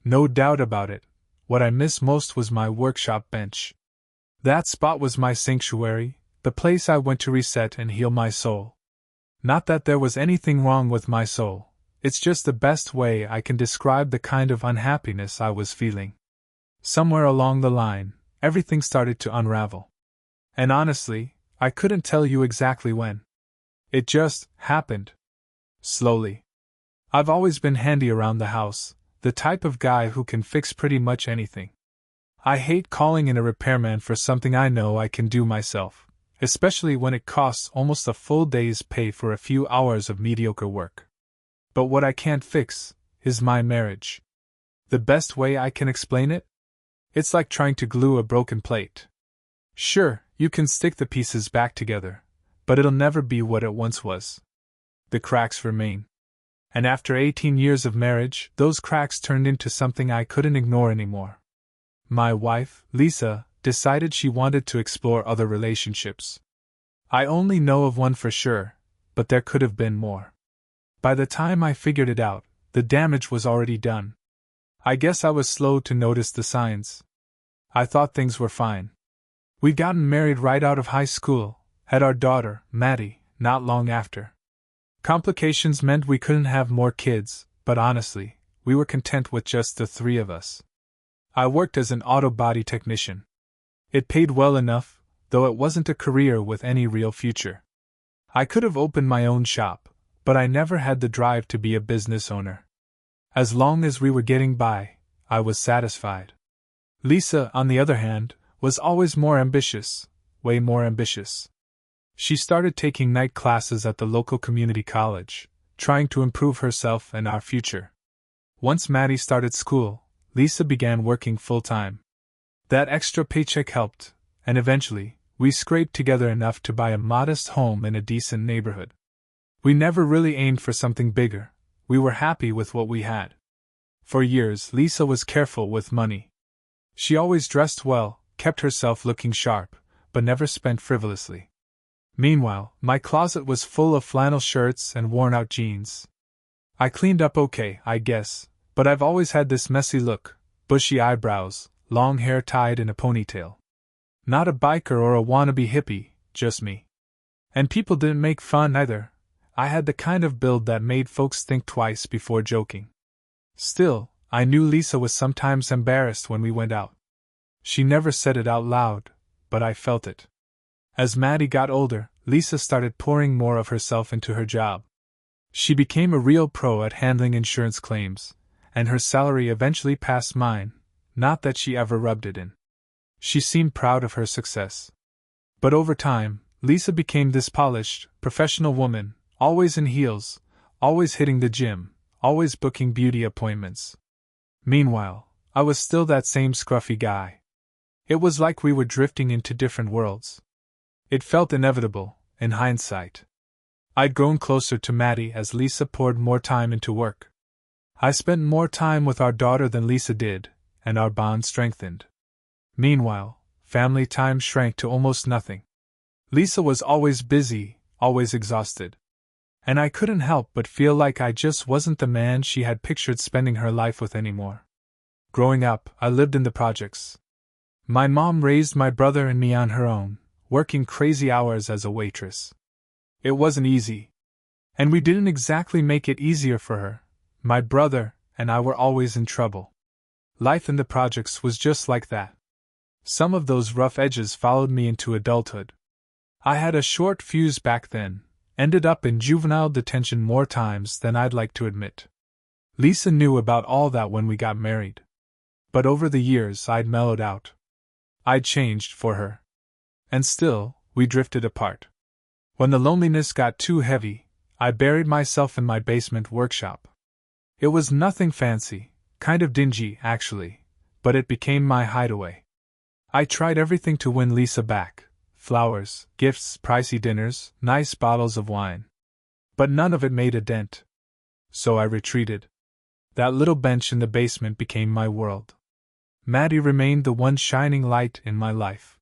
No doubt about it, what I missed most was my workshop bench. That spot was my sanctuary, the place I went to reset and heal my soul. Not that there was anything wrong with my soul, it's just the best way I can describe the kind of unhappiness I was feeling. Somewhere along the line, everything started to unravel. And honestly, I couldn't tell you exactly when. It just happened. Slowly. I've always been handy around the house, the type of guy who can fix pretty much anything. I hate calling in a repairman for something I know I can do myself, especially when it costs almost a full day's pay for a few hours of mediocre work. But what I can't fix is my marriage. The best way I can explain it? It's like trying to glue a broken plate. Sure, you can stick the pieces back together, but it'll never be what it once was. The cracks remain. And after 18 years of marriage, those cracks turned into something I couldn't ignore anymore. My wife, Lisa, decided she wanted to explore other relationships. I only know of one for sure, but there could have been more. By the time I figured it out, the damage was already done. I guess I was slow to notice the signs. I thought things were fine. We'd gotten married right out of high school, had our daughter, Maddie, not long after. Complications meant we couldn't have more kids, but honestly, we were content with just the three of us. I worked as an auto body technician. It paid well enough, though it wasn't a career with any real future. I could have opened my own shop, but I never had the drive to be a business owner. As long as we were getting by, I was satisfied. Lisa, on the other hand, was always more ambitious, way more ambitious. She started taking night classes at the local community college, trying to improve herself and our future. Once Maddie started school, Lisa began working full-time. That extra paycheck helped, and eventually, we scraped together enough to buy a modest home in a decent neighborhood. We never really aimed for something bigger, we were happy with what we had. For years, Lisa was careful with money. She always dressed well, kept herself looking sharp, but never spent frivolously. Meanwhile, my closet was full of flannel shirts and worn-out jeans. I cleaned up okay, I guess, but I've always had this messy look, bushy eyebrows, long hair tied in a ponytail. Not a biker or a wannabe hippie, just me. And people didn't make fun either. I had the kind of build that made folks think twice before joking. Still, I knew Lisa was sometimes embarrassed when we went out. She never said it out loud, but I felt it. As Maddie got older, Lisa started pouring more of herself into her job. She became a real pro at handling insurance claims, and her salary eventually passed mine, not that she ever rubbed it in. She seemed proud of her success. But over time, Lisa became this polished, professional woman, always in heels, always hitting the gym, always booking beauty appointments. Meanwhile, I was still that same scruffy guy. It was like we were drifting into different worlds. It felt inevitable, in hindsight. I'd grown closer to Maddie as Lisa poured more time into work. I spent more time with our daughter than Lisa did, and our bond strengthened. Meanwhile, family time shrank to almost nothing. Lisa was always busy, always exhausted. And I couldn't help but feel like I just wasn't the man she had pictured spending her life with anymore. Growing up, I lived in the projects. My mom raised my brother and me on her own, working crazy hours as a waitress. It wasn't easy. And we didn't exactly make it easier for her. My brother and I were always in trouble. Life in the projects was just like that. Some of those rough edges followed me into adulthood. I had a short fuse back then, ended up in juvenile detention more times than I'd like to admit. Lisa knew about all that when we got married. But over the years I'd mellowed out. I'd changed for her. And still, we drifted apart. When the loneliness got too heavy, I buried myself in my basement workshop. It was nothing fancy, kind of dingy, actually, but it became my hideaway. I tried everything to win Lisa back. Flowers, gifts, pricey dinners, nice bottles of wine. But none of it made a dent. So I retreated. That little bench in the basement became my world. Maddie remained the one shining light in my life.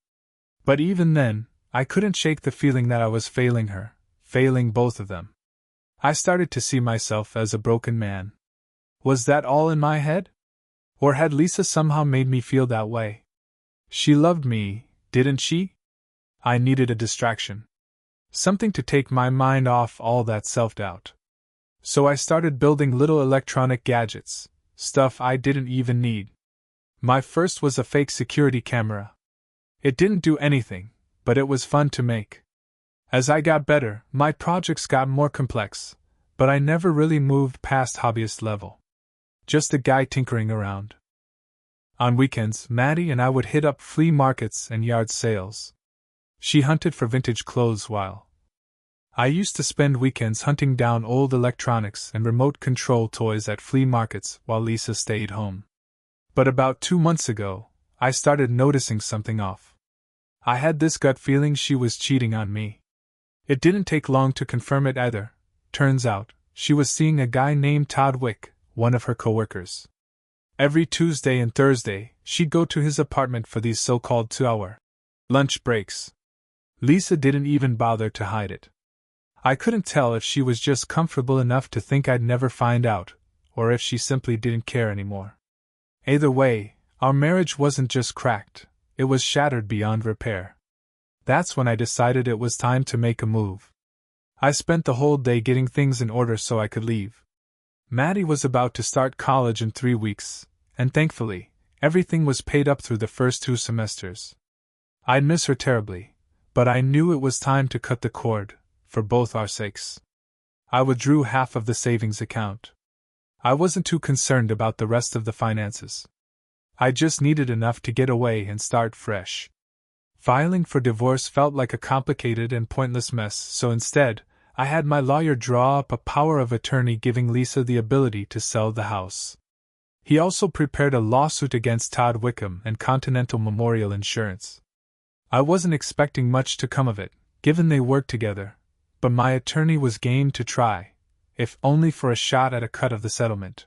But even then, I couldn't shake the feeling that I was failing her, failing both of them. I started to see myself as a broken man. Was that all in my head? Or had Lisa somehow made me feel that way? She loved me, didn't she? I needed a distraction. Something to take my mind off all that self-doubt. So I started building little electronic gadgets, stuff I didn't even need. My first was a fake security camera. It didn't do anything, but it was fun to make. As I got better, my projects got more complex, but I never really moved past hobbyist level. Just a guy tinkering around. On weekends, Maddie and I would hit up flea markets and yard sales. She hunted for vintage clothes while I used to spend weekends hunting down old electronics and remote control toys at flea markets while Lisa stayed home. But about 2 months ago, I started noticing something off. I had this gut feeling she was cheating on me. It didn't take long to confirm it either. Turns out, she was seeing a guy named Todd Wick, one of her coworkers. Every Tuesday and Thursday, she'd go to his apartment for these so-called 2-hour lunch breaks. Lisa didn't even bother to hide it. I couldn't tell if she was just comfortable enough to think I'd never find out, or if she simply didn't care anymore. Either way, our marriage wasn't just cracked, it was shattered beyond repair. That's when I decided it was time to make a move. I spent the whole day getting things in order so I could leave. Maddie was about to start college in 3 weeks, and thankfully, everything was paid up through the first 2 semesters. I'd miss her terribly, but I knew it was time to cut the cord, for both our sakes. I withdrew half of the savings account. I wasn't too concerned about the rest of the finances. I just needed enough to get away and start fresh. Filing for divorce felt like a complicated and pointless mess, so instead, I had my lawyer draw up a power of attorney giving Lisa the ability to sell the house. He also prepared a lawsuit against Todd Wickham and Continental Memorial Insurance. I wasn't expecting much to come of it, given they worked together, but my attorney was game to try, if only for a shot at a cut of the settlement.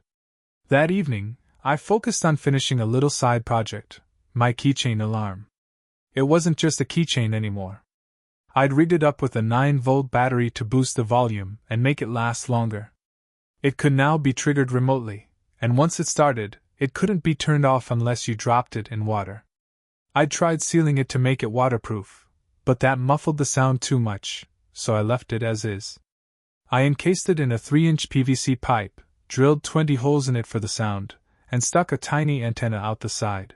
That evening, I focused on finishing a little side project, my keychain alarm. It wasn't just a keychain anymore. I'd rigged it up with a 9-volt battery to boost the volume and make it last longer. It could now be triggered remotely, and once it started, it couldn't be turned off unless you dropped it in water. I'd tried sealing it to make it waterproof, but that muffled the sound too much, so I left it as is. I encased it in a 3-inch PVC pipe, drilled 20 holes in it for the sound, and stuck a tiny antenna out the side.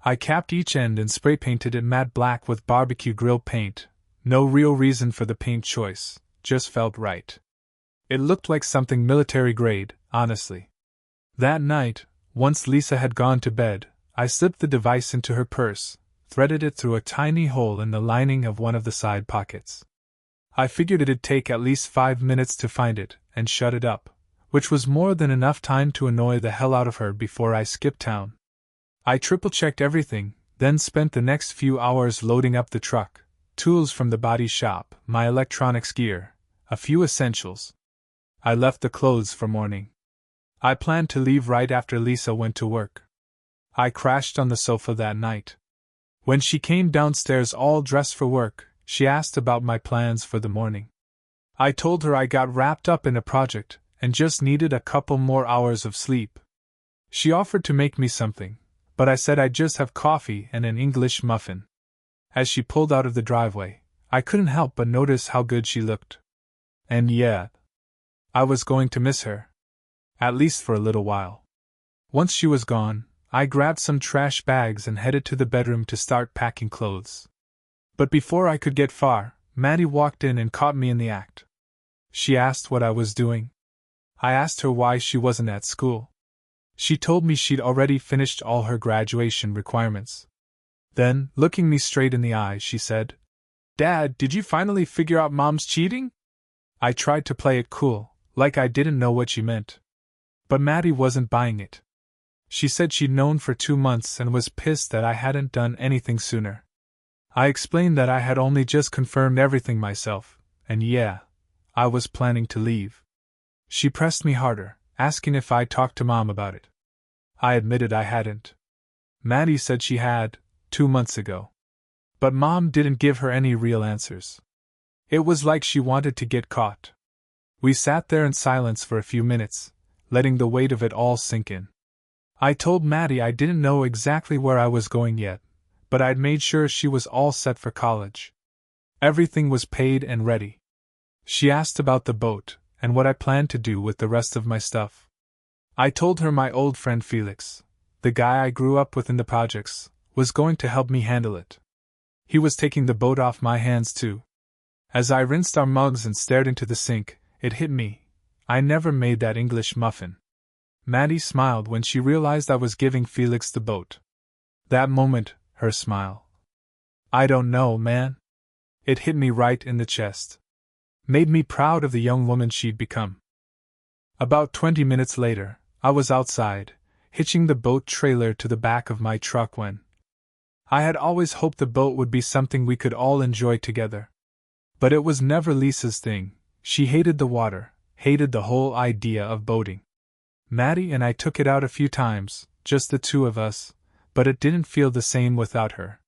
I capped each end and spray-painted it matte black with barbecue grill paint. No real reason for the paint choice, just felt right. It looked like something military-grade, honestly. That night, once Lisa had gone to bed, I slipped the device into her purse, threaded it through a tiny hole in the lining of one of the side pockets. I figured it'd take at least 5 minutes to find it, and shut it up, which was more than enough time to annoy the hell out of her before I skipped town. I triple-checked everything, then spent the next few hours loading up the truck, tools from the body shop, my electronics gear, a few essentials. I left the clothes for morning. I planned to leave right after Lisa went to work. I crashed on the sofa that night. When she came downstairs all dressed for work, she asked about my plans for the morning. I told her I got wrapped up in a project and just needed a couple more hours of sleep. She offered to make me something, but I said I'd just have coffee and an English muffin. As she pulled out of the driveway, I couldn't help but notice how good she looked. And yeah, I was going to miss her. At least for a little while. Once she was gone, I grabbed some trash bags and headed to the bedroom to start packing clothes. But before I could get far, Maddie walked in and caught me in the act. She asked what I was doing. I asked her why she wasn't at school. She told me she'd already finished all her graduation requirements. Then, looking me straight in the eye, she said, "Dad, did you finally figure out Mom's cheating?" I tried to play it cool, like I didn't know what she meant. But Maddie wasn't buying it. She said she'd known for 2 months and was pissed that I hadn't done anything sooner. I explained that I had only just confirmed everything myself, and yeah, I was planning to leave. She pressed me harder, asking if I'd talked to Mom about it. I admitted I hadn't. Maddie said she had, 2 months ago. But Mom didn't give her any real answers. It was like she wanted to get caught. We sat there in silence for a few minutes, letting the weight of it all sink in. I told Maddie I didn't know exactly where I was going yet, but I'd made sure she was all set for college. Everything was paid and ready. She asked about the boat, and what I planned to do with the rest of my stuff. I told her my old friend Felix, the guy I grew up with in the projects, was going to help me handle it. He was taking the boat off my hands too. As I rinsed our mugs and stared into the sink, it hit me. I never made that English muffin. Maddie smiled when she realized I was giving Felix the boat. That moment, her smile. I don't know, man. It hit me right in the chest. Made me proud of the young woman she'd become. About 20 minutes later, I was outside, hitching the boat trailer to the back of my truck when I had always hoped the boat would be something we could all enjoy together. But it was never Lisa's thing. She hated the water, hated the whole idea of boating. Maddie and I took it out a few times, just the two of us, but it didn't feel the same without her.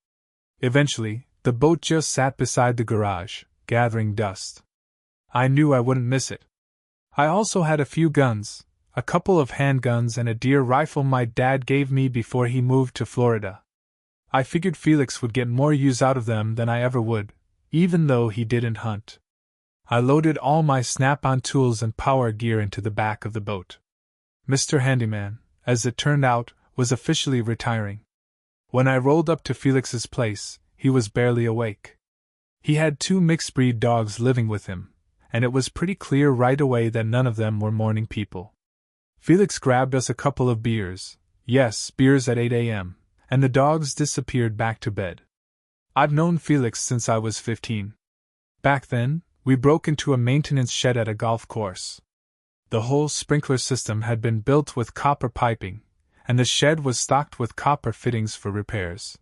Eventually, the boat just sat beside the garage, gathering dust. I knew I wouldn't miss it. I also had a few guns, a couple of handguns and a deer rifle my dad gave me before he moved to Florida. I figured Felix would get more use out of them than I ever would, even though he didn't hunt. I loaded all my snap-on tools and power gear into the back of the boat. Mr. Handyman, as it turned out, was officially retiring. When I rolled up to Felix's place, he was barely awake. He had 2 mixed-breed dogs living with him, and it was pretty clear right away that none of them were morning people. Felix grabbed us a couple of beers, yes, beers at 8 a.m., and the dogs disappeared back to bed. I've known Felix since I was 15. Back then, we broke into a maintenance shed at a golf course. The whole sprinkler system had been built with copper piping, and the shed was stocked with copper fittings for repairs.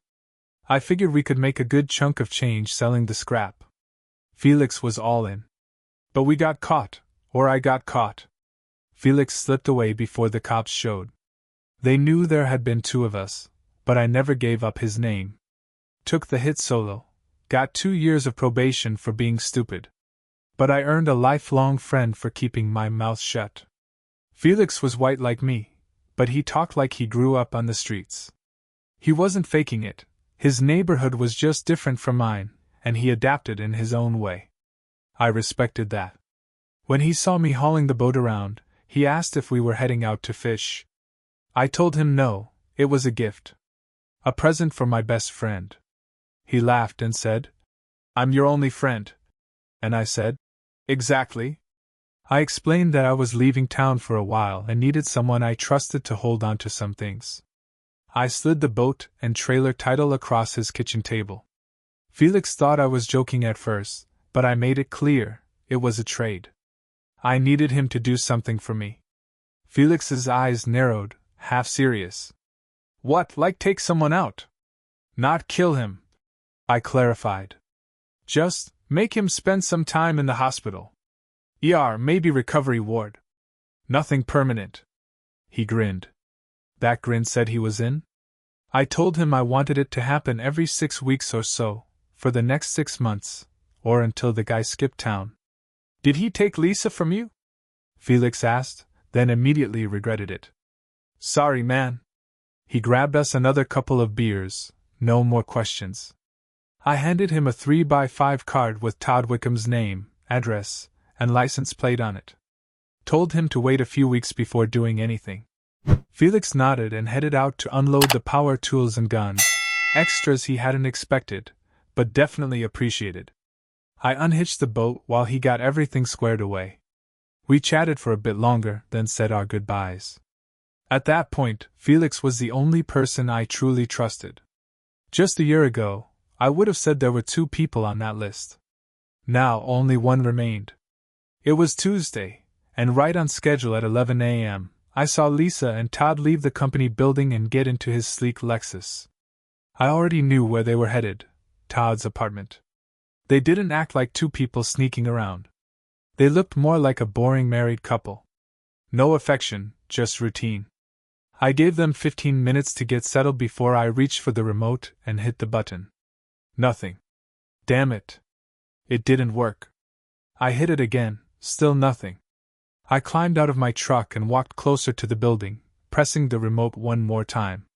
I figured we could make a good chunk of change selling the scrap. Felix was all in. But we got caught, or I got caught. Felix slipped away before the cops showed. They knew there had been 2 of us, but I never gave up his name. Took the hit solo, got 2 years of probation for being stupid. But I earned a lifelong friend for keeping my mouth shut. Felix was white like me, but he talked like he grew up on the streets. He wasn't faking it, his neighborhood was just different from mine, and he adapted in his own way. I respected that. When he saw me hauling the boat around, he asked if we were heading out to fish. I told him no, it was a gift. A present for my best friend. He laughed and said, "I'm your only friend." And I said, "Exactly." I explained that I was leaving town for a while and needed someone I trusted to hold on to some things. I slid the boat and trailer title across his kitchen table. Felix thought I was joking at first, but I made it clear, it was a trade. I needed him to do something for me. Felix's eyes narrowed, half serious. "What, like take someone out?" "Not kill him," I clarified. "Just make him spend some time in the hospital. ER, maybe recovery ward. Nothing permanent." He grinned. That grin said he was in? I told him I wanted it to happen every 6 weeks or so, for the next 6 months, or until the guy skipped town. "Did he take Lisa from you?" Felix asked, then immediately regretted it. "Sorry, man." He grabbed us another couple of beers, no more questions. I handed him a 3x5 card with Todd Wickham's name, address, and license plate on it. Told him to wait a few weeks before doing anything. Felix nodded and headed out to unload the power tools and guns, extras he hadn't expected, but definitely appreciated. I unhitched the boat while he got everything squared away. We chatted for a bit longer, then said our goodbyes. At that point, Felix was the only person I truly trusted. Just a year ago, I would have said there were 2 people on that list. Now only one remained. It was Tuesday, and right on schedule at 11 a.m., I saw Lisa and Todd leave the company building and get into his sleek Lexus. I already knew where they were headed, Todd's apartment. They didn't act like 2 people sneaking around. They looked more like a boring married couple. No affection, just routine. I gave them 15 minutes to get settled before I reached for the remote and hit the button. Nothing. Damn it. It didn't work. I hit it again, still nothing. I climbed out of my truck and walked closer to the building, pressing the remote one more time.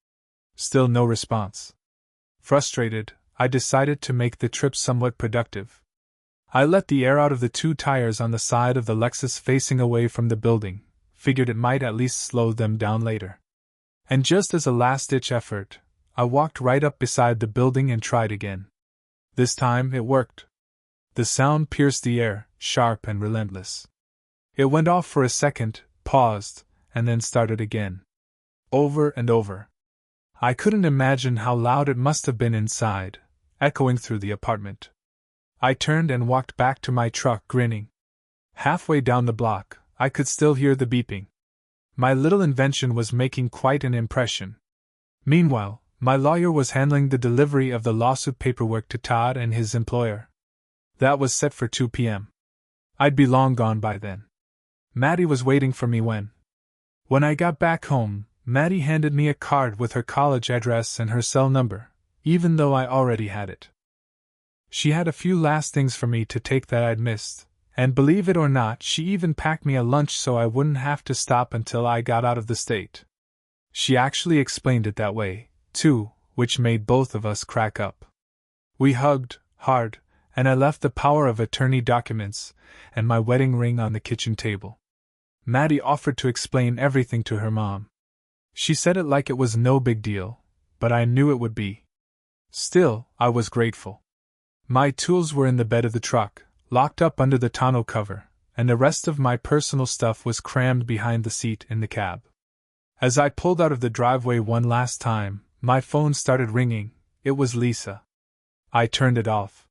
Still no response. Frustrated, I decided to make the trip somewhat productive. I let the air out of the 2 tires on the side of the Lexus facing away from the building, figured it might at least slow them down later. And just as a last-ditch effort, I walked right up beside the building and tried again. This time it worked. The sound pierced the air, sharp and relentless. It went off for a second, paused, and then started again. Over and over. I couldn't imagine how loud it must have been inside, echoing through the apartment. I turned and walked back to my truck, grinning. Halfway down the block, I could still hear the beeping. My little invention was making quite an impression. Meanwhile, my lawyer was handling the delivery of the lawsuit paperwork to Todd and his employer. That was set for 2 p.m. I'd be long gone by then. Maddie was waiting for me when I got back home. Maddie handed me a card with her college address and her cell number, even though I already had it. She had a few last things for me to take that I'd missed, and believe it or not, she even packed me a lunch so I wouldn't have to stop until I got out of the state. She actually explained it that way, too, which made both of us crack up. We hugged, hard, and I left the power of attorney documents and my wedding ring on the kitchen table. Maddie offered to explain everything to her mom. She said it like it was no big deal, but I knew it would be. Still, I was grateful. My tools were in the bed of the truck, locked up under the tonneau cover, and the rest of my personal stuff was crammed behind the seat in the cab. As I pulled out of the driveway one last time, my phone started ringing. It was Lisa. I turned it off.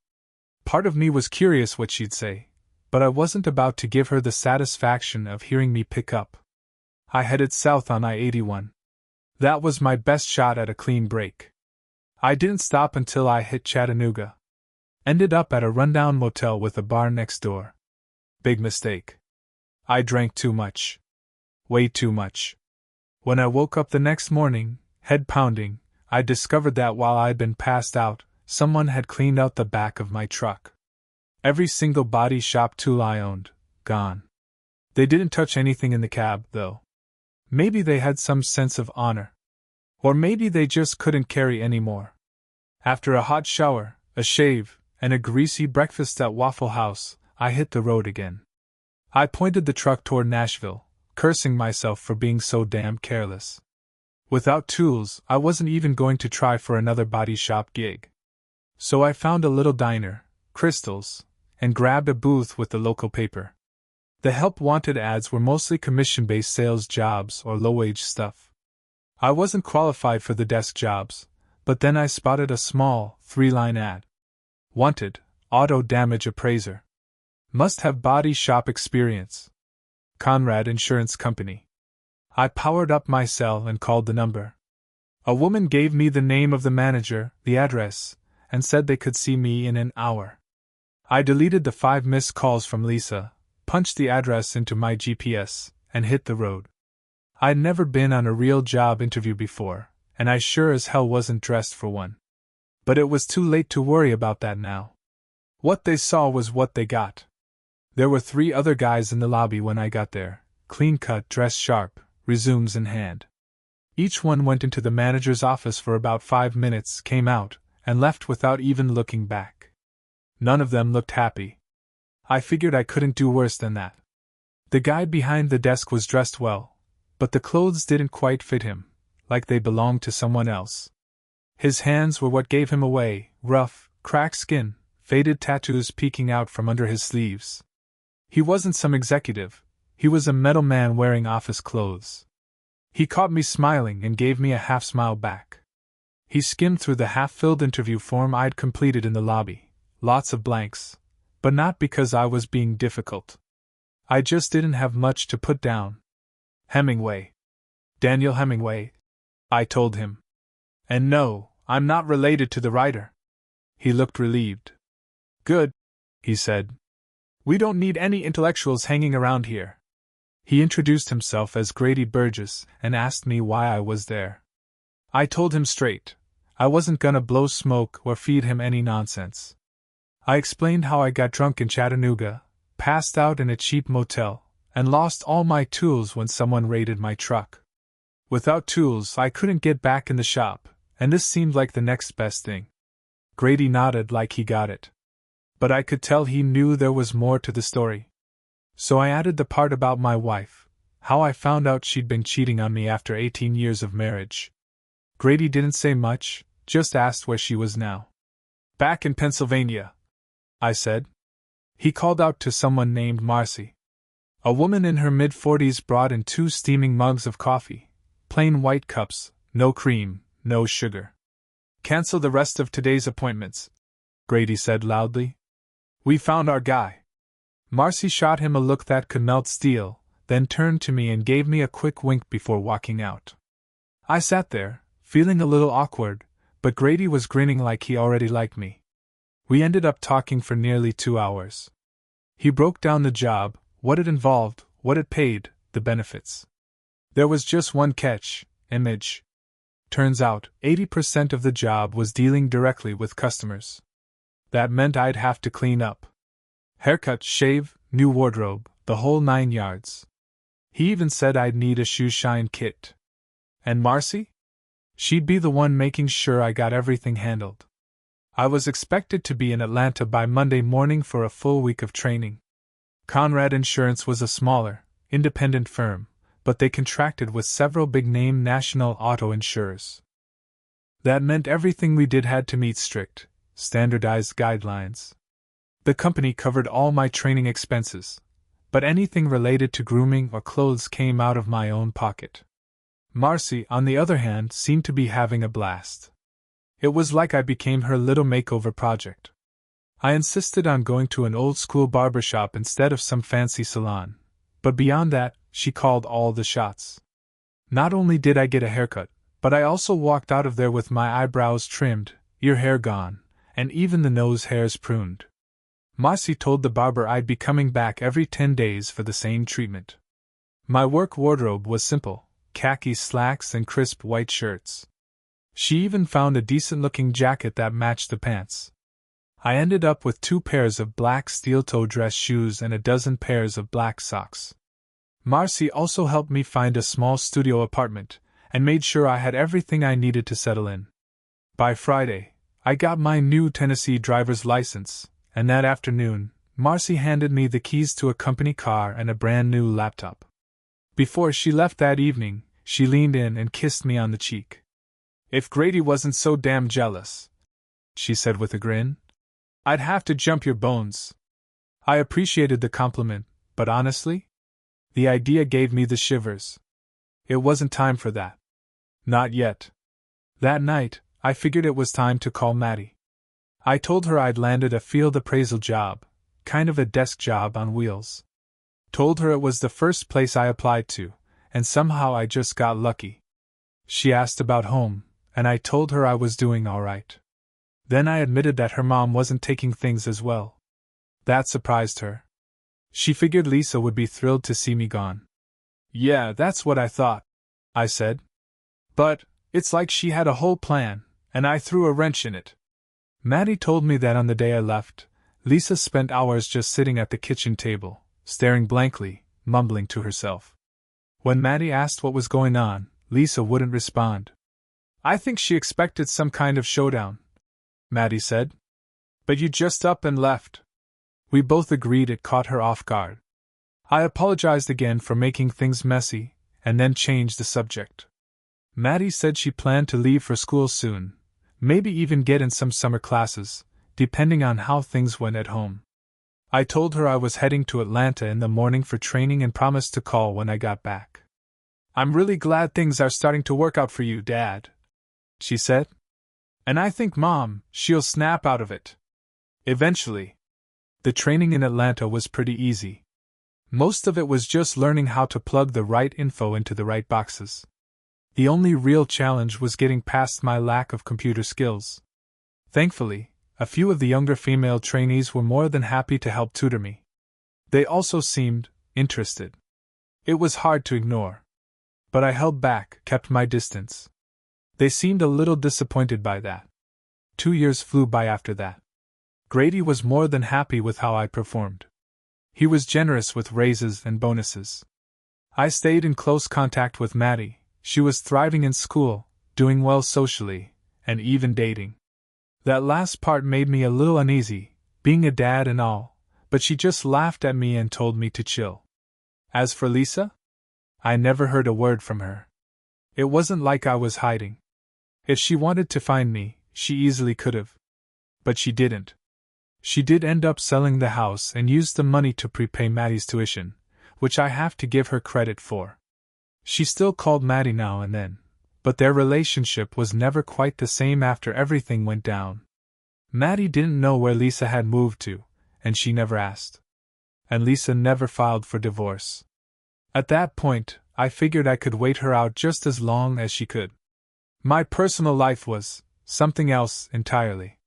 Part of me was curious what she'd say, but I wasn't about to give her the satisfaction of hearing me pick up. I headed south on I-81. That was my best shot at a clean break. I didn't stop until I hit Chattanooga. Ended up at a rundown motel with a bar next door. Big mistake. I drank too much. Way too much. When I woke up the next morning, head pounding, I discovered that while I'd been passed out, someone had cleaned out the back of my truck. Every single body shop tool I owned, gone. They didn't touch anything in the cab, though. Maybe they had some sense of honor. Or maybe they just couldn't carry any more. After a hot shower, a shave, and a greasy breakfast at Waffle House, I hit the road again. I pointed the truck toward Nashville, cursing myself for being so damn careless. Without tools, I wasn't even going to try for another body shop gig. So I found a little diner, Crystal's, and grabbed a booth with the local paper. The help wanted ads were mostly commission-based sales jobs or low-wage stuff. I wasn't qualified for the desk jobs, but then I spotted a small, 3-line ad. Wanted, auto damage appraiser. Must have body shop experience. Conrad Insurance Company. I powered up my cell and called the number. A woman gave me the name of the manager, the address, and said they could see me in an hour. I deleted the 5 missed calls from Lisa, punched the address into my GPS, and hit the road. I'd never been on a real job interview before, and I sure as hell wasn't dressed for one. But it was too late to worry about that now. What they saw was what they got. There were 3 other guys in the lobby when I got there, clean-cut, dressed sharp, resumes in hand. Each one went into the manager's office for about 5 minutes, came out, and left without even looking back. None of them looked happy. I figured I couldn't do worse than that. The guy behind the desk was dressed well, but the clothes didn't quite fit him, like they belonged to someone else. His hands were what gave him away, rough, cracked skin, faded tattoos peeking out from under his sleeves. He wasn't some executive, he was a metal man wearing office clothes. He caught me smiling and gave me a half-smile back. He skimmed through the half-filled interview form I'd completed in the lobby, lots of blanks, but not because I was being difficult. I just didn't have much to put down. Hemingway. Daniel Hemingway, I told him. And no, I'm not related to the writer. He looked relieved. Good, he said. We don't need any intellectuals hanging around here. He introduced himself as Grady Burgess and asked me why I was there. I told him straight. I wasn't gonna blow smoke or feed him any nonsense. I explained how I got drunk in Chattanooga, passed out in a cheap motel, and lost all my tools when someone raided my truck. Without tools, I couldn't get back in the shop, and this seemed like the next best thing. Grady nodded like he got it. But I could tell he knew there was more to the story. So I added the part about my wife, how I found out she'd been cheating on me after 18 years of marriage. Grady didn't say much, just asked where she was now. Back in Pennsylvania, I said. He called out to someone named Marcy. A woman in her mid-40s brought in 2 steaming mugs of coffee, plain white cups, no cream, no sugar. Cancel the rest of today's appointments, Grady said loudly. We found our guy. Marcy shot him a look that could melt steel, then turned to me and gave me a quick wink before walking out. I sat there, feeling a little awkward, but Grady was grinning like he already liked me. We ended up talking for nearly 2 hours. He broke down the job, what it involved, what it paid, the benefits. There was just one catch: image. Turns out, 80% of the job was dealing directly with customers. That meant I'd have to clean up. Haircut, shave, new wardrobe, the whole 9 yards. He even said I'd need a shoe shine kit. And Marcy? She'd be the one making sure I got everything handled. I was expected to be in Atlanta by Monday morning for a full week of training. Conrad Insurance was a smaller, independent firm, but they contracted with several big-name national auto insurers. That meant everything we did had to meet strict, standardized guidelines. The company covered all my training expenses, but anything related to grooming or clothes came out of my own pocket. Marcy, on the other hand, seemed to be having a blast. It was like I became her little makeover project. I insisted on going to an old-school barbershop instead of some fancy salon, but beyond that, she called all the shots. Not only did I get a haircut, but I also walked out of there with my eyebrows trimmed, ear hair gone, and even the nose hairs pruned. Marcy told the barber I'd be coming back every 10 days for the same treatment. My work wardrobe was simple: khaki slacks and crisp white shirts. She even found a decent-looking jacket that matched the pants. I ended up with 2 pairs of black steel-toe dress shoes and a dozen pairs of black socks. Marcy also helped me find a small studio apartment, and made sure I had everything I needed to settle in. By Friday, I got my new Tennessee driver's license, and that afternoon, Marcy handed me the keys to a company car and a brand new laptop. Before she left that evening, she leaned in and kissed me on the cheek. If Grady wasn't so damn jealous, she said with a grin, I'd have to jump your bones. I appreciated the compliment, but honestly, the idea gave me the shivers. It wasn't time for that. Not yet. That night, I figured it was time to call Maddie. I told her I'd landed a field appraisal job, kind of a desk job on wheels. Told her it was the first place I applied to, and somehow I just got lucky. She asked about home, and I told her I was doing all right. Then I admitted that her mom wasn't taking things as well. That surprised her. She figured Lisa would be thrilled to see me gone. Yeah, that's what I thought, I said. But it's like she had a whole plan, and I threw a wrench in it. Maddie told me that on the day I left, Lisa spent hours just sitting at the kitchen table, staring blankly, mumbling to herself. When Maddie asked what was going on, Lisa wouldn't respond. I think she expected some kind of showdown, Maddie said. But you just up and left. We both agreed it caught her off guard. I apologized again for making things messy, and then changed the subject. Maddie said she planned to leave for school soon, maybe even get in some summer classes, depending on how things went at home. I told her I was heading to Atlanta in the morning for training and promised to call when I got back. I'm really glad things are starting to work out for you, Dad, she said. And I think Mom, she'll snap out of it. Eventually. The training in Atlanta was pretty easy. Most of it was just learning how to plug the right info into the right boxes. The only real challenge was getting past my lack of computer skills. Thankfully, a few of the younger female trainees were more than happy to help tutor me. They also seemed interested. It was hard to ignore. But I held back, kept my distance. They seemed a little disappointed by that. 2 years flew by after that. Grady was more than happy with how I performed. He was generous with raises and bonuses. I stayed in close contact with Maddie, She was thriving in school, doing well socially, and even dating. That last part made me a little uneasy, being a dad and all, but she just laughed at me and told me to chill. As for Lisa? I never heard a word from her. It wasn't like I was hiding. If she wanted to find me, she easily could have. But she didn't. She did end up selling the house and used the money to prepay Maddie's tuition, which I have to give her credit for. She still called Maddie now and then, but their relationship was never quite the same after everything went down. Maddie didn't know where Lisa had moved to, and she never asked. And Lisa never filed for divorce. At that point, I figured I could wait her out just as long as she could. My personal life was something else entirely.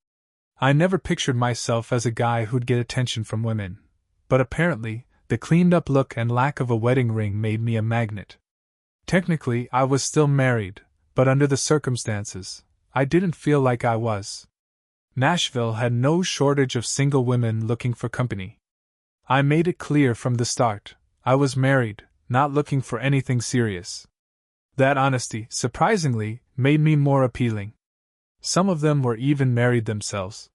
I never pictured myself as a guy who'd get attention from women, but apparently, the cleaned-up look and lack of a wedding ring made me a magnet. Technically, I was still married, but under the circumstances, I didn't feel like I was. Nashville had no shortage of single women looking for company. I made it clear from the start, I was married, not looking for anything serious. That honesty, surprisingly, made me more appealing. Some of them were even married themselves.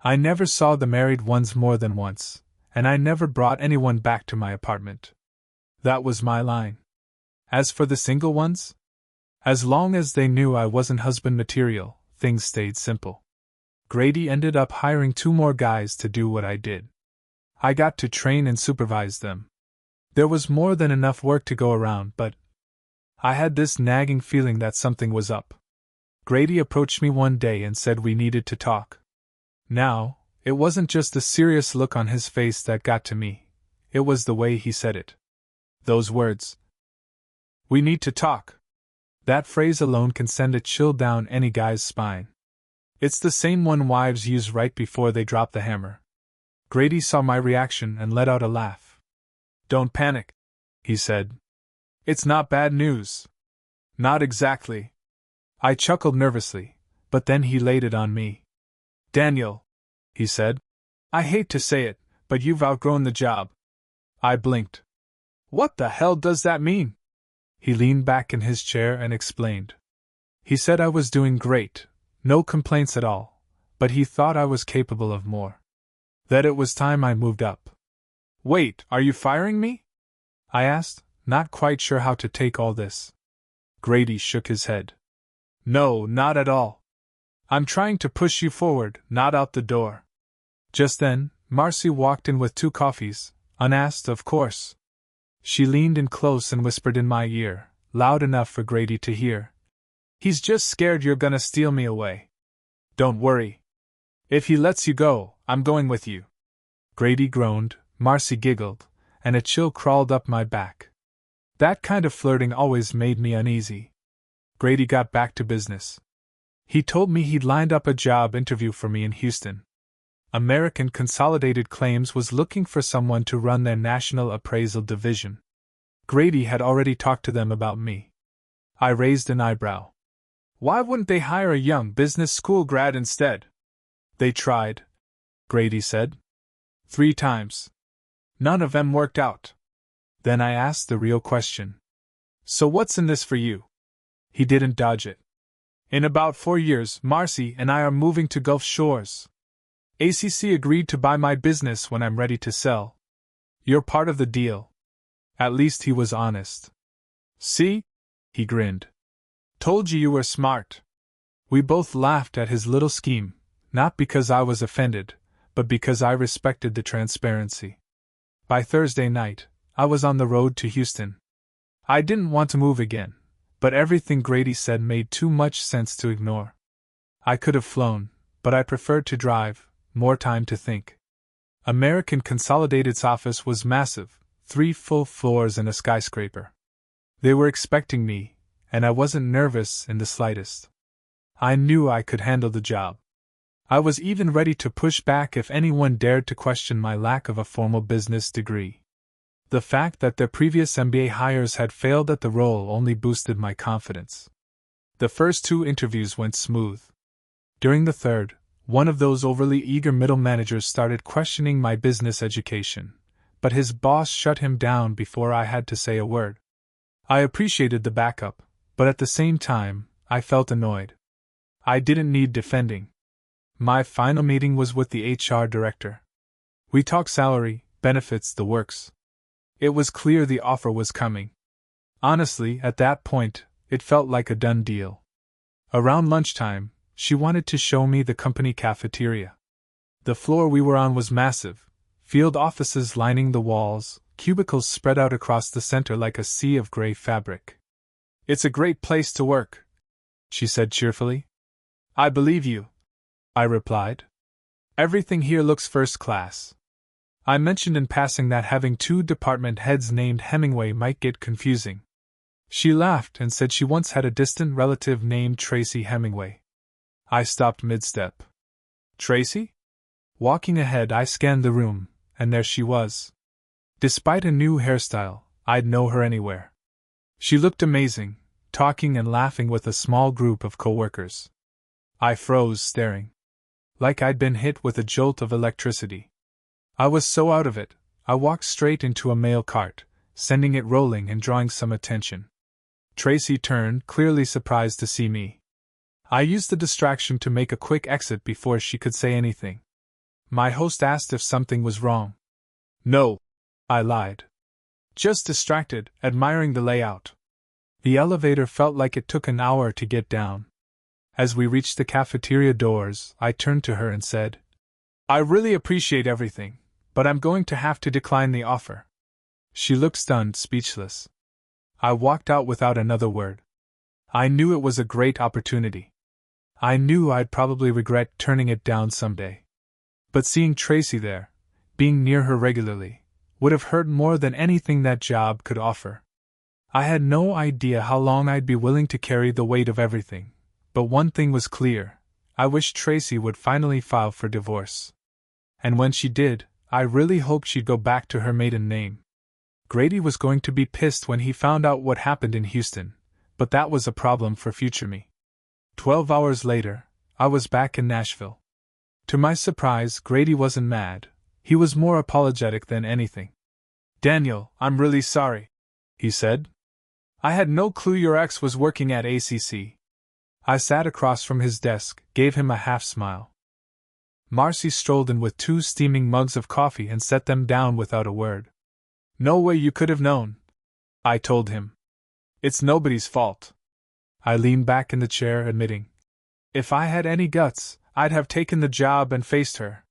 I never saw the married ones more than once, and I never brought anyone back to my apartment. That was my line. As for the single ones? As long as they knew I wasn't husband material, things stayed simple. Grady ended up hiring 2 more guys to do what I did. I got to train and supervise them. There was more than enough work to go around, but I had this nagging feeling that something was up. Grady approached me one day and said we needed to talk. Now, it wasn't just the serious look on his face that got to me, it was the way he said it. Those words. We need to talk. That phrase alone can send a chill down any guy's spine. It's the same one wives use right before they drop the hammer. Grady saw my reaction and let out a laugh. Don't panic, he said. It's not bad news. Not exactly. I chuckled nervously, but then he laid it on me. Daniel, he said, I hate to say it, but you've outgrown the job. I blinked. What the hell does that mean? He leaned back in his chair and explained. He said I was doing great, no complaints at all, but he thought I was capable of more. That it was time I moved up. Wait, are you firing me? I asked, not quite sure how to take all this. Grady shook his head. No, not at all. I'm trying to push you forward, not out the door. Just then, Marcy walked in with 2 coffees, unasked, of course. She leaned in close and whispered in my ear, loud enough for Grady to hear. He's just scared you're gonna steal me away. Don't worry. If he lets you go, I'm going with you. Grady groaned, Marcy giggled, and a chill crawled up my back. That kind of flirting always made me uneasy. Grady got back to business. He told me he'd lined up a job interview for me in Houston. American Consolidated Claims was looking for someone to run their national appraisal division. Grady had already talked to them about me. I raised an eyebrow. Why wouldn't they hire a young business school grad instead? They tried, Grady said. 3 times. None of them worked out. Then I asked the real question. So what's in this for you? He didn't dodge it. In about 4 years, Marcy and I are moving to Gulf Shores. ACC agreed to buy my business when I'm ready to sell. You're part of the deal. At least he was honest. See? He grinned. Told you were smart. We both laughed at his little scheme, not because I was offended, but because I respected the transparency. By Thursday night, I was on the road to Houston. I didn't want to move again, but everything Grady said made too much sense to ignore. I could have flown, but I preferred to drive, more time to think. American Consolidated's office was massive, 3 full floors and a skyscraper. They were expecting me, and I wasn't nervous in the slightest. I knew I could handle the job. I was even ready to push back if anyone dared to question my lack of a formal business degree. The fact that their previous MBA hires had failed at the role only boosted my confidence. The first 2 interviews went smooth. During the third, one of those overly eager middle managers started questioning my business education, but his boss shut him down before I had to say a word. I appreciated the backup, But at the same time, I felt annoyed. I didn't need defending. My final meeting was with the HR director. We talked salary, benefits, the works. It was clear the offer was coming. Honestly, at that point, it felt like a done deal. Around lunchtime, she wanted to show me the company cafeteria. The floor we were on was massive, field offices lining the walls, cubicles spread out across the center like a sea of gray fabric. "It's a great place to work," she said cheerfully. "I believe you," I replied. "Everything here looks first class." I mentioned in passing that having two department heads named Hemingway might get confusing. She laughed and said she once had a distant relative named Tracy Hemingway. I stopped mid-step. Tracy? Walking ahead, I scanned the room, and there she was. Despite a new hairstyle, I'd know her anywhere. She looked amazing, talking and laughing with a small group of coworkers. I froze, staring. Like I'd been hit with a jolt of electricity. I was so out of it, I walked straight into a mail cart, sending it rolling and drawing some attention. Tracy turned, clearly surprised to see me. I used the distraction to make a quick exit before she could say anything. My host asked if something was wrong. "No," I lied. "Just distracted, admiring the layout." The elevator felt like it took an hour to get down. As we reached the cafeteria doors, I turned to her and said, "I really appreciate everything, but I'm going to have to decline the offer." She looked stunned, speechless. I walked out without another word. I knew it was a great opportunity. I knew I'd probably regret turning it down someday. But seeing Tracy there, being near her regularly, would have hurt more than anything that job could offer. I had no idea how long I'd be willing to carry the weight of everything, but one thing was clear: I wished Tracy would finally file for divorce. And when she did, I really hoped she'd go back to her maiden name. Grady was going to be pissed when he found out what happened in Houston, but that was a problem for future me. 12 hours later, I was back in Nashville. To my surprise, Grady wasn't mad. He was more apologetic than anything. "Daniel, I'm really sorry," he said. "I had no clue your ex was working at ACC." I sat across from his desk, gave him a half-smile. Marcy strolled in with 2 steaming mugs of coffee and set them down without a word. "No way you could have known," I told him. "It's nobody's fault." I leaned back in the chair, admitting, "If I had any guts, I'd have taken the job and faced her.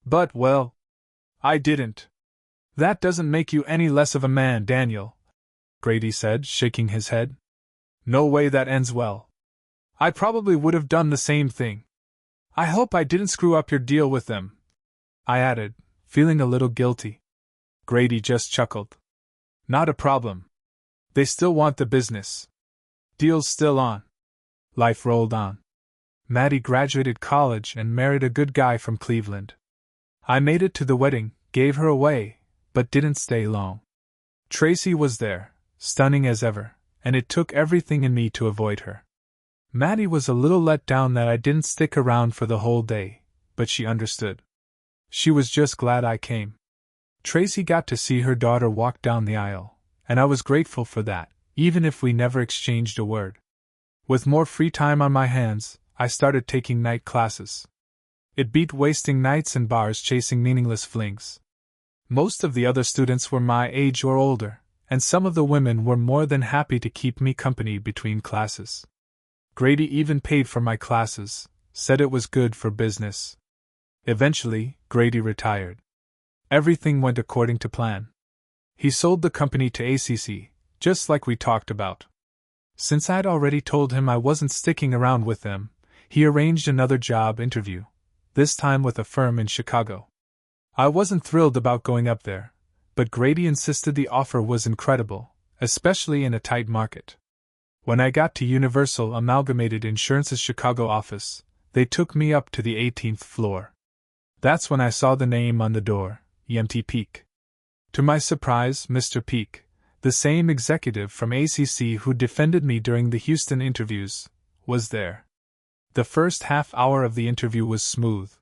But, well, I didn't." "That doesn't make you any less of a man, Daniel," Grady said, shaking his head. "No way that ends well. I probably would have done the same thing. I hope I didn't screw up your deal with them," I added, feeling a little guilty. Grady just chuckled. "Not a problem. They still want the business. Deal's still on." Life rolled on. Maddie graduated college and married a good guy from Cleveland. I made it to the wedding, gave her away, but didn't stay long. Tracy was there, stunning as ever, and it took everything in me to avoid her. Maddie was a little let down that I didn't stick around for the whole day, but she understood. She was just glad I came. Tracy got to see her daughter walk down the aisle, and I was grateful for that, even if we never exchanged a word. With more free time on my hands, I started taking night classes. It beat wasting nights in bars chasing meaningless flings. Most of the other students were my age or older, and some of the women were more than happy to keep me company between classes. Grady even paid for my classes, said it was good for business. Eventually, Grady retired. Everything went according to plan. He sold the company to ACC, just like we talked about. Since I'd already told him I wasn't sticking around with them, he arranged another job interview, this time with a firm in Chicago. I wasn't thrilled about going up there, but Grady insisted the offer was incredible, especially in a tight market. When I got to Universal Amalgamated Insurance's Chicago office, they took me up to the 18th floor. That's when I saw the name on the door, EMT Peak. To my surprise, Mr. Peak, the same executive from ACC who defended me during the Houston interviews, was there. The first half hour of the interview was smooth.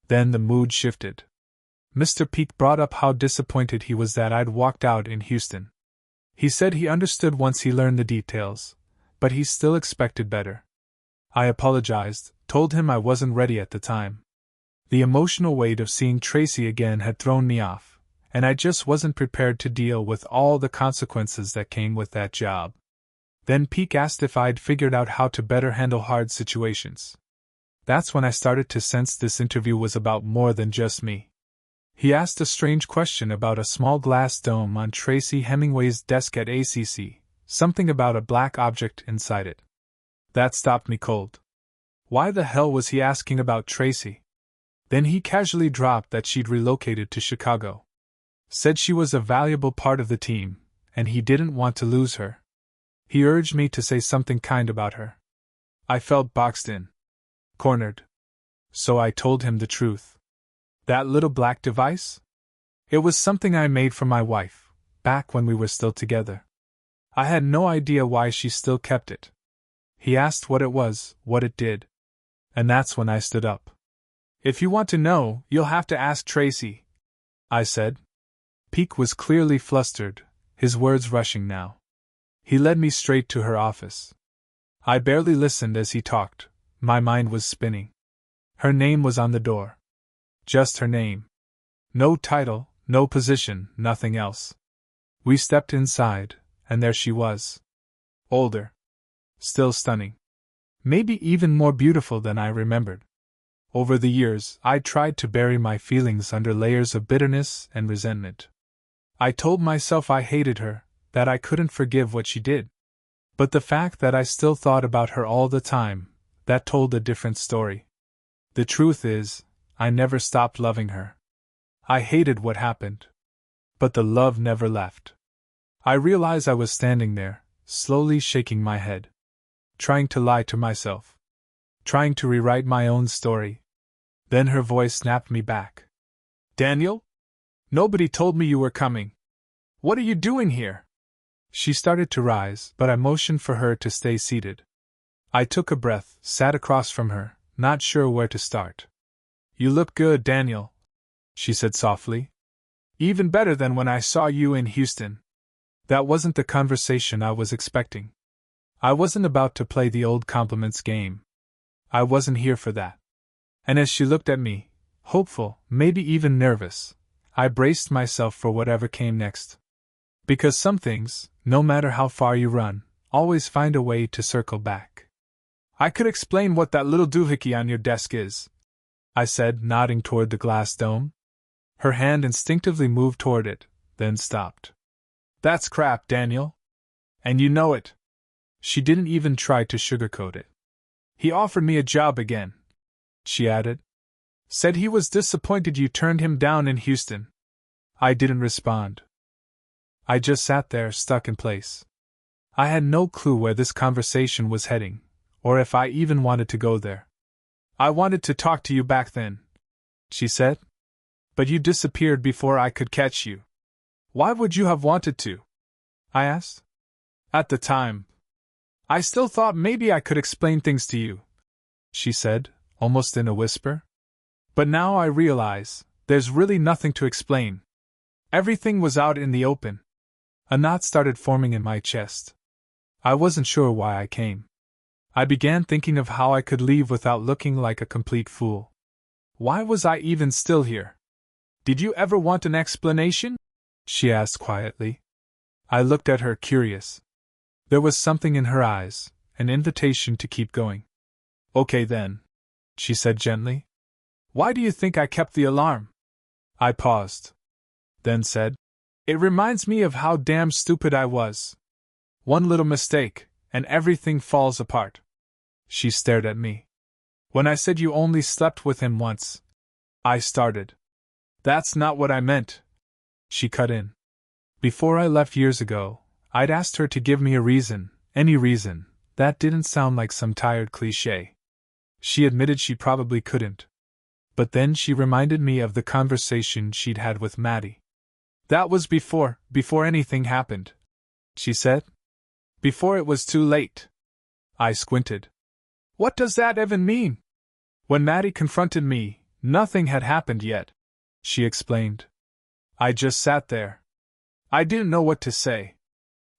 Then the mood shifted. Mr. Peak brought up how disappointed he was that I'd walked out in Houston. He said he understood once he learned the details, but he still expected better. I apologized, told him I wasn't ready at the time. The emotional weight of seeing Tracy again had thrown me off, and I just wasn't prepared to deal with all the consequences that came with that job. Then Peek asked if I'd figured out how to better handle hard situations. That's when I started to sense this interview was about more than just me. He asked a strange question about a small glass dome on Tracy Hemingway's desk at ACC, something about a black object inside it. That stopped me cold. Why the hell was he asking about Tracy? Then he casually dropped that she'd relocated to Chicago. Said she was a valuable part of the team, and he didn't want to lose her. He urged me to say something kind about her. I felt boxed in. Cornered. So I told him the truth. That little black device? It was something I made for my wife, back when we were still together. I had no idea why she still kept it. He asked what it was, what it did. And that's when I stood up. If you want to know, you'll have to ask Tracy, I said. Peek was clearly flustered, his words rushing now. He led me straight to her office. I barely listened as he talked, my mind was spinning. Her name was on the door. Just her name. No title, no position, nothing else. We stepped inside, and there she was. Older. Still stunning. Maybe even more beautiful than I remembered. Over the years, I'd tried to bury my feelings under layers of bitterness and resentment. I told myself I hated her, that I couldn't forgive what she did. But the fact that I still thought about her all the time, that told a different story. The truth is, I never stopped loving her. I hated what happened. But the love never left. I realized I was standing there, slowly shaking my head. Trying to lie to myself. Trying to rewrite my own story. Then her voice snapped me back. Daniel? Nobody told me you were coming. What are you doing here? She started to rise, but I motioned for her to stay seated. I took a breath, sat across from her, not sure where to start. You look good, Daniel, she said softly. Even better than when I saw you in Houston. That wasn't the conversation I was expecting. I wasn't about to play the old compliments game. I wasn't here for that. And as she looked at me, hopeful, maybe even nervous, I braced myself for whatever came next. Because some things, no matter how far you run, always find a way to circle back. I could explain what that little doohickey on your desk is, I said, nodding toward the glass dome. Her hand instinctively moved toward it, then stopped. That's crap, Daniel. And you know it. She didn't even try to sugarcoat it. He offered me a job again, she added. Said he was disappointed you turned him down in Houston. I didn't respond. I just sat there, stuck in place. I had no clue where this conversation was heading, or if I even wanted to go there. I wanted to talk to you back then, she said. But you disappeared before I could catch you. Why would you have wanted to? I asked. At the time, I still thought maybe I could explain things to you, she said, almost in a whisper. But now I realize, there's really nothing to explain. Everything was out in the open. A knot started forming in my chest. I wasn't sure why I came. I began thinking of how I could leave without looking like a complete fool. Why was I even still here? Did you ever want an explanation? She asked quietly. I looked at her, curious. There was something in her eyes, an invitation to keep going. Okay then, she said gently. Why do you think I kept the alarm? I paused. Then said, it reminds me of how damn stupid I was. One little mistake, and everything falls apart. She stared at me. When I said you only slept with him once, I started. That's not what I meant, she cut in. Before I left years ago, I'd asked her to give me a reason, any reason. That didn't sound like some tired cliché. She admitted she probably couldn't. But then she reminded me of the conversation she'd had with Maddie. That was before anything happened, she said. Before it was too late. I squinted. What does that even mean? When Maddie confronted me, nothing had happened yet, she explained. I just sat there. I didn't know what to say.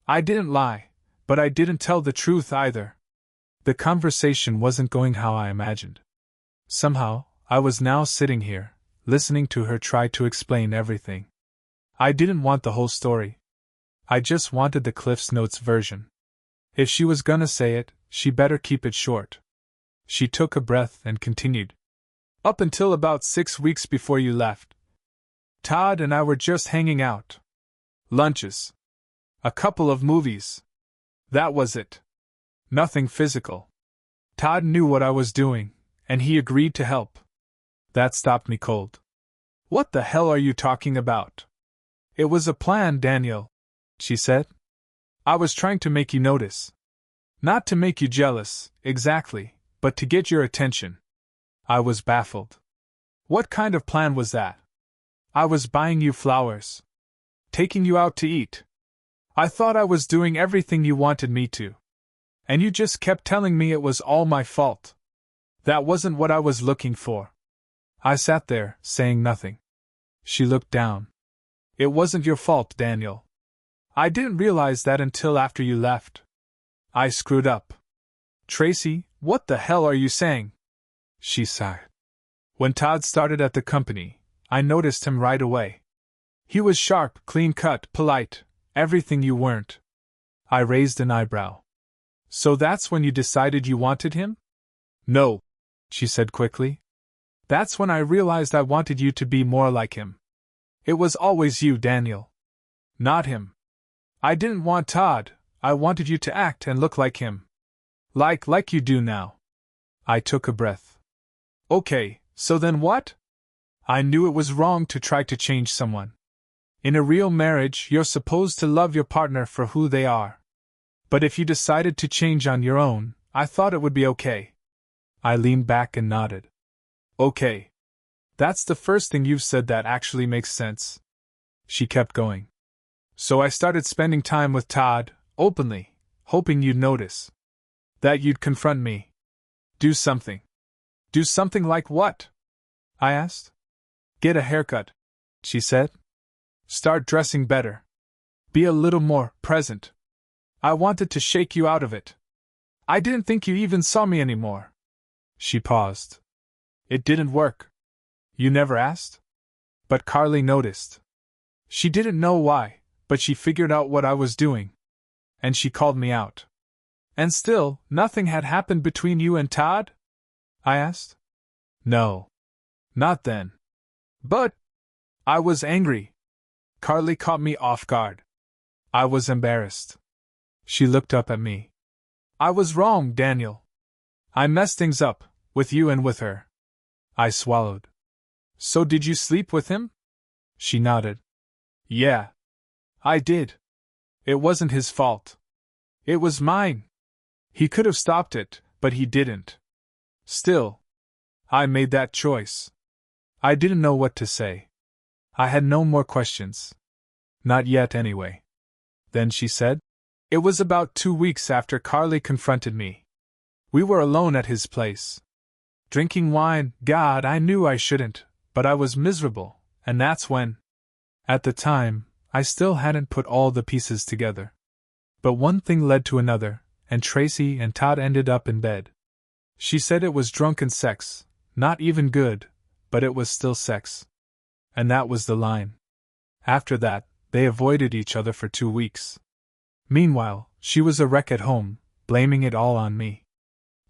I didn't lie, But I didn't tell the truth either. The conversation wasn't going how I imagined. Somehow, I was now sitting here, listening to her try to explain everything. I didn't want the whole story. I just wanted the Cliff's Notes version. If she was gonna say it, she better keep it short. She took a breath and continued. Up until about 6 weeks before you left, Todd and I were just hanging out. Lunches. A couple of movies. That was it. Nothing physical. Todd knew what I was doing, and he agreed to help. That stopped me cold. What the hell are you talking about? It was a plan, Daniel, she said. I was trying to make you notice. Not to make you jealous, exactly, but to get your attention. I was baffled. What kind of plan was that? I was buying you flowers. Taking you out to eat. I thought I was doing everything you wanted me to. And you just kept telling me it was all my fault. That wasn't what I was looking for. I sat there, saying nothing. She looked down. It wasn't your fault, Daniel. I didn't realize that until after you left. I screwed up. Tracy, what the hell are you saying? She sighed. When Todd started at the company, I noticed him right away. He was sharp, clean-cut, polite, everything you weren't. I raised an eyebrow. So that's when you decided you wanted him? No, she said quickly. That's when I realized I wanted you to be more like him. It was always you, Daniel. Not him. I didn't want Todd, I wanted you to act and look like him. Like you do now. I took a breath. Okay, so then what? I knew it was wrong to try to change someone. In a real marriage, you're supposed to love your partner for who they are. But if you decided to change on your own, I thought it would be okay. I leaned back and nodded. Okay. That's the first thing you've said that actually makes sense. She kept going. So I started spending time with Todd, openly, hoping you'd notice. That you'd confront me. Do something. Do something like what? I asked. Get a haircut, she said. Start dressing better. Be a little more present. I wanted to shake you out of it. I didn't think you even saw me anymore. She paused. It didn't work. You never asked? But Carly noticed. She didn't know why, but she figured out what I was doing. And she called me out. And still, nothing had happened between you and Todd? I asked. No. Not then. But I was angry. Carly caught me off guard. I was embarrassed. She looked up at me. I was wrong, Daniel. I messed things up, with you and with her. I swallowed. So did you sleep with him? She nodded. Yeah. I did. It wasn't his fault. It was mine. He could have stopped it, but he didn't. Still, I made that choice. I didn't know what to say. I had no more questions. Not yet, anyway. Then she said, it was about 2 weeks after Carly confronted me. We were alone at his place. Drinking wine. God, I knew I shouldn't, but I was miserable, and that's when. At the time, I still hadn't put all the pieces together. But one thing led to another, and Tracy and Todd ended up in bed. She said it was drunken sex, not even good, but it was still sex. And that was the line. After that, they avoided each other for 2 weeks. Meanwhile, she was a wreck at home, blaming it all on me.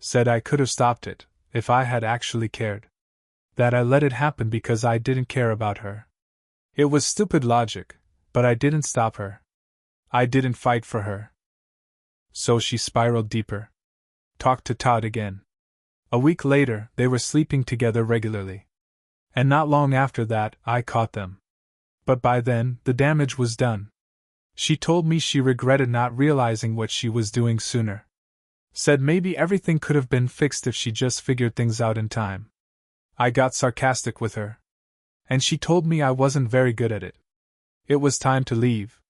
Said I could have stopped it, if I had actually cared. That I let it happen because I didn't care about her. It was stupid logic, but I didn't stop her. I didn't fight for her. So she spiraled deeper. Talked to Todd again. A week later, they were sleeping together regularly. And not long after that, I caught them. But by then, the damage was done. She told me she regretted not realizing what she was doing sooner. Said maybe everything could have been fixed if she just figured things out in time. I got sarcastic with her. And she told me I wasn't very good at it. It was time to leave.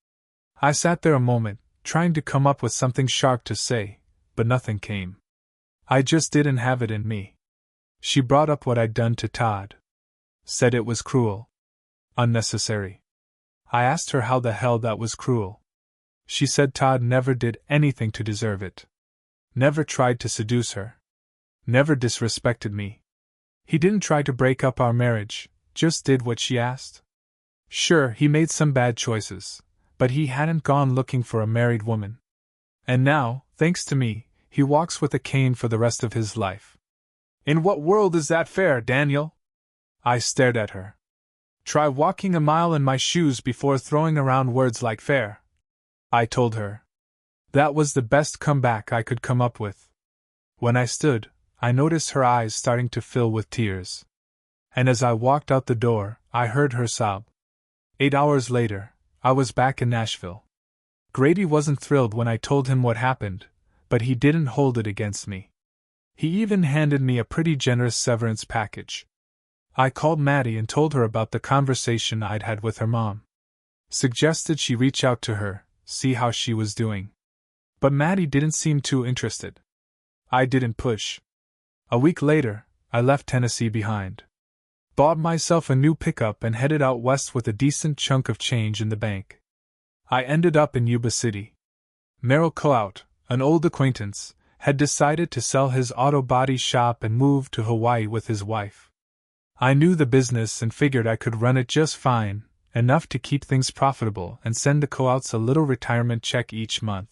I sat there a moment, trying to come up with something sharp to say, but nothing came. I just didn't have it in me. She brought up what I'd done to Todd. Said it was cruel. Unnecessary. I asked her how the hell that was cruel. She said Todd never did anything to deserve it. Never tried to seduce her. Never disrespected me. He didn't try to break up our marriage, just did what she asked. Sure, he made some bad choices, but he hadn't gone looking for a married woman. And now, thanks to me, he walks with a cane for the rest of his life. In what world is that fair, Daniel? I stared at her. Try walking a mile in my shoes before throwing around words like fair, I told her. That was the best comeback I could come up with. When I stood, I noticed her eyes starting to fill with tears. And as I walked out the door, I heard her sob. 8 hours later, I was back in Nashville. Grady wasn't thrilled when I told him what happened, but he didn't hold it against me. He even handed me a pretty generous severance package. I called Maddie and told her about the conversation I'd had with her mom. Suggested she reach out to her, see how she was doing. But Maddie didn't seem too interested. I didn't push. A week later, I left Tennessee behind. Bought myself a new pickup and headed out west with a decent chunk of change in the bank. I ended up in Yuba City. Merrill Coaut, an old acquaintance, had decided to sell his auto body shop and move to Hawaii with his wife. I knew the business and figured I could run it just fine, enough to keep things profitable and send the Coauts a little retirement check each month.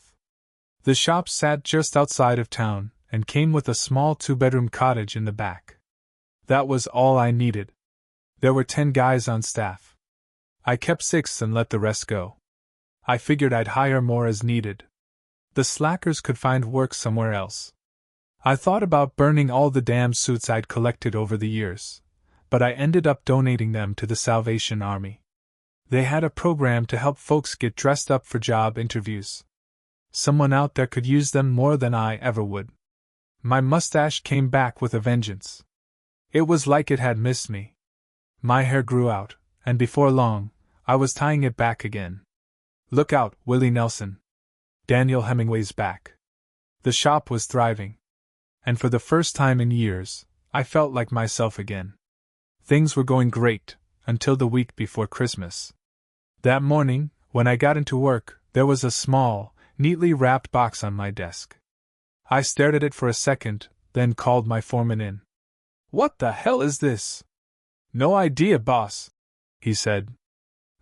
The shop sat just outside of town and came with a small 2-bedroom cottage in the back. That was all I needed. There were 10 guys on staff. I kept 6 and let the rest go. I figured I'd hire more as needed. The slackers could find work somewhere else. I thought about burning all the damn suits I'd collected over the years, but I ended up donating them to the Salvation Army. They had a program to help folks get dressed up for job interviews. Someone out there could use them more than I ever would. My mustache came back with a vengeance. It was like it had missed me. My hair grew out, and before long, I was tying it back again. Look out, Willie Nelson. Daniel Hemingway's back. The shop was thriving. And for the first time in years, I felt like myself again. Things were going great, until the week before Christmas. That morning, when I got into work, there was a small, neatly wrapped box on my desk. I stared at it for a second, then called my foreman in. What the hell is this? No idea, boss, he said.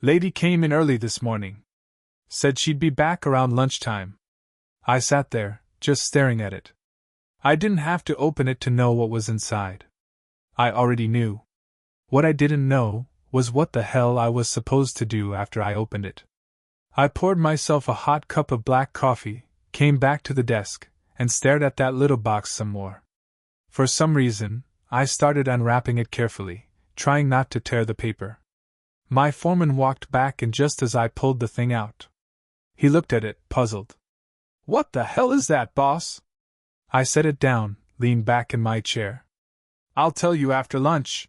Lady came in early this morning. Said she'd be back around lunchtime. I sat there, just staring at it. I didn't have to open it to know what was inside. I already knew. What I didn't know was what the hell I was supposed to do after I opened it. I poured myself a hot cup of black coffee, came back to the desk, and stared at that little box some more. For some reason, I started unwrapping it carefully, trying not to tear the paper. My foreman walked back and just as I pulled the thing out. He looked at it, puzzled. What the hell is that, boss? I set it down, leaned back in my chair. I'll tell you after lunch,